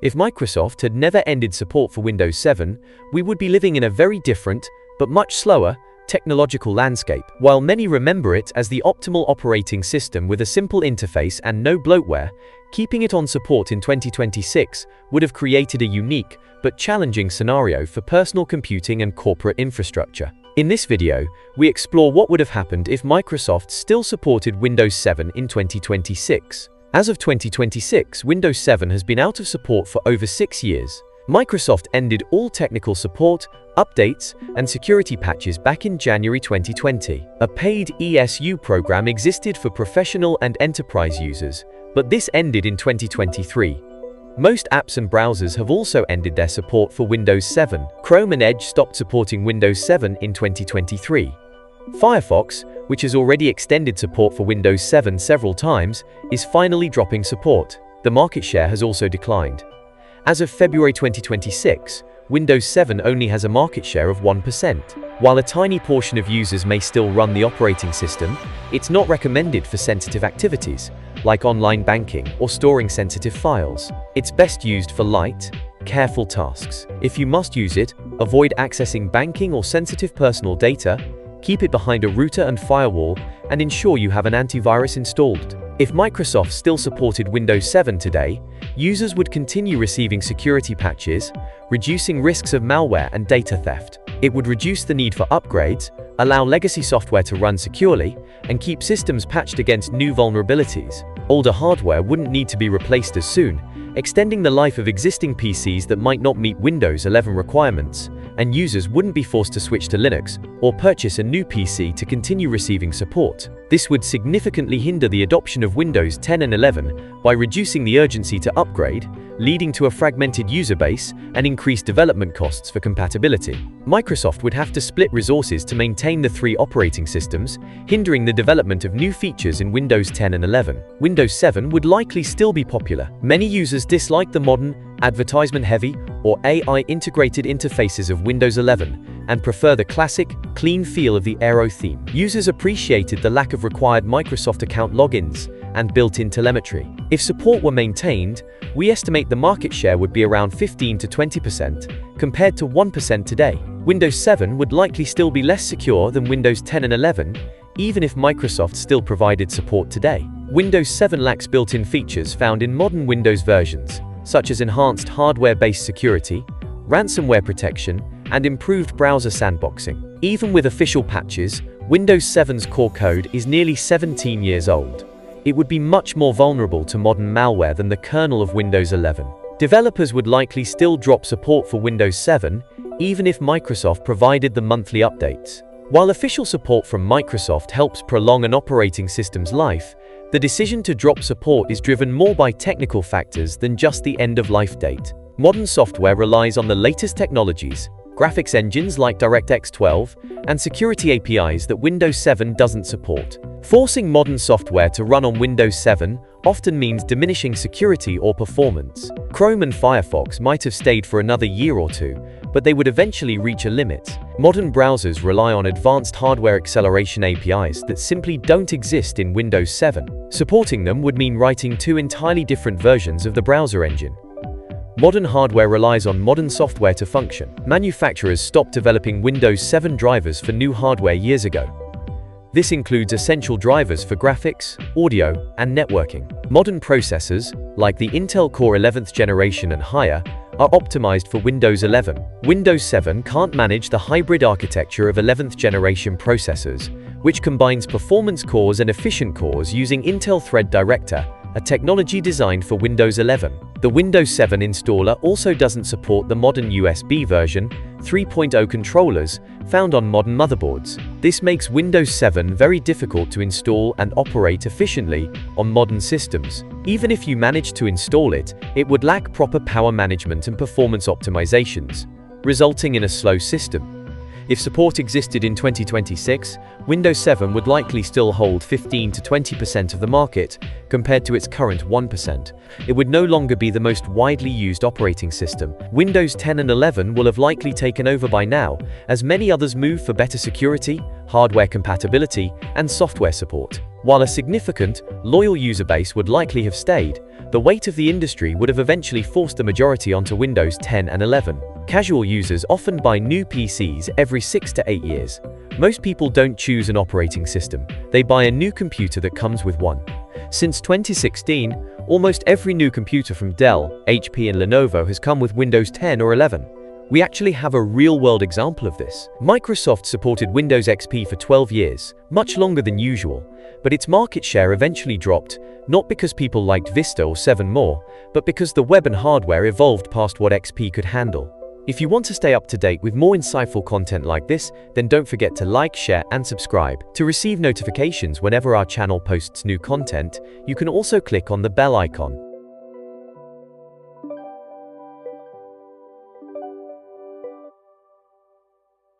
If Microsoft had never ended support for Windows 7, we would be living in a very different, but much slower, technological landscape. While many remember it as the optimal operating system with a simple interface and no bloatware, keeping it on support in 2026 would have created a unique, but challenging scenario for personal computing and corporate infrastructure. In this video, we explore what would have happened if Microsoft still supported Windows 7 in 2026. As of 2026, Windows 7 has been out of support for over 6 years. Microsoft ended all technical support, updates, and security patches back in January 2020. A paid ESU program existed for professional and enterprise users, but this ended in 2023. Most apps and browsers have also ended their support for Windows 7. Chrome and Edge stopped supporting Windows 7 in 2023. Firefox, which has already extended support for Windows 7 several times, is finally dropping support. The market share has also declined. As of February 2026, Windows 7 only has a market share of 1%. While a tiny portion of users may still run the operating system, it's not recommended for sensitive activities, like online banking or storing sensitive files. It's best used for light, careful tasks. If you must use it, avoid accessing banking or sensitive personal data, keep it behind a router and firewall, and ensure you have an antivirus installed. If Microsoft still supported Windows 7 today, users would continue receiving security patches, reducing risks of malware and data theft. It would reduce the need for upgrades, allow legacy software to run securely, and keep systems patched against new vulnerabilities. Older hardware wouldn't need to be replaced as soon, extending the life of existing PCs that might not meet Windows 11 requirements, and users wouldn't be forced to switch to Linux or purchase a new PC to continue receiving support. This would significantly hinder the adoption of Windows 10 and 11 by reducing the urgency to upgrade, leading to a fragmented user base and increased development costs for compatibility. Microsoft would have to split resources to maintain the three operating systems, hindering the development of new features in Windows 10 and 11. Windows 7 would likely still be popular. Many users dislike the modern, advertisement-heavy, or AI-integrated interfaces of Windows 11 and prefer the classic, clean feel of the Aero theme. Users appreciated the lack of required Microsoft account logins and built-in telemetry. If support were maintained, we estimate the market share would be around 15 to 20%, compared to 1% today. Windows 7 would likely still be less secure than Windows 10 and 11, even if Microsoft still provided support today. Windows 7 lacks built-in features found in modern Windows versions, such as enhanced hardware-based security, ransomware protection, and improved browser sandboxing. Even with official patches, Windows 7's core code is nearly 17 years old. It would be much more vulnerable to modern malware than the kernel of Windows 11. Developers would likely still drop support for Windows 7, even if Microsoft provided the monthly updates. While official support from Microsoft helps prolong an operating system's life, the decision to drop support is driven more by technical factors than just the end-of-life date. Modern software relies on the latest technologies, graphics engines like DirectX 12, and security APIs that Windows 7 doesn't support. Forcing modern software to run on Windows 7 often means diminishing security or performance. Chrome and Firefox might have stayed for another year or two, but they would eventually reach a limit. Modern browsers rely on advanced hardware acceleration APIs that simply don't exist in Windows 7. Supporting them would mean writing two entirely different versions of the browser engine. Modern hardware relies on modern software to function. Manufacturers stopped developing Windows 7 drivers for new hardware years ago. This includes essential drivers for graphics, audio, and networking. Modern processors, like the Intel Core 11th generation and higher, are optimized for Windows 11. Windows 7 can't manage the hybrid architecture of 11th generation processors, which combines performance cores and efficient cores using Intel Thread Director, a technology designed for Windows 11. The Windows 7 installer also doesn't support the modern USB version 3.0 controllers found on modern motherboards. This makes Windows 7 very difficult to install and operate efficiently on modern systems. Even if you manage to install it, it would lack proper power management and performance optimizations, resulting in a slow system. If support existed in 2026, Windows 7 would likely still hold 15 to 20% of the market, compared to its current 1%. It would no longer be the most widely used operating system. Windows 10 and 11 will have likely taken over by now, as many others move for better security, hardware compatibility, and software support. While a significant, loyal user base would likely have stayed, the weight of the industry would have eventually forced the majority onto Windows 10 and 11. Casual users often buy new PCs every 6 to 8 years. Most people don't choose an operating system, they buy a new computer that comes with one. Since 2016, almost every new computer from Dell, HP and Lenovo has come with Windows 10 or 11. We actually have a real-world example of this. Microsoft supported Windows XP for 12 years, much longer than usual, but its market share eventually dropped, not because people liked Vista or 7 more, but because the web and hardware evolved past what XP could handle. If you want to stay up to date with more insightful content like this, then don't forget to like, share, and subscribe. To receive notifications whenever our channel posts new content, you can also click on the bell icon.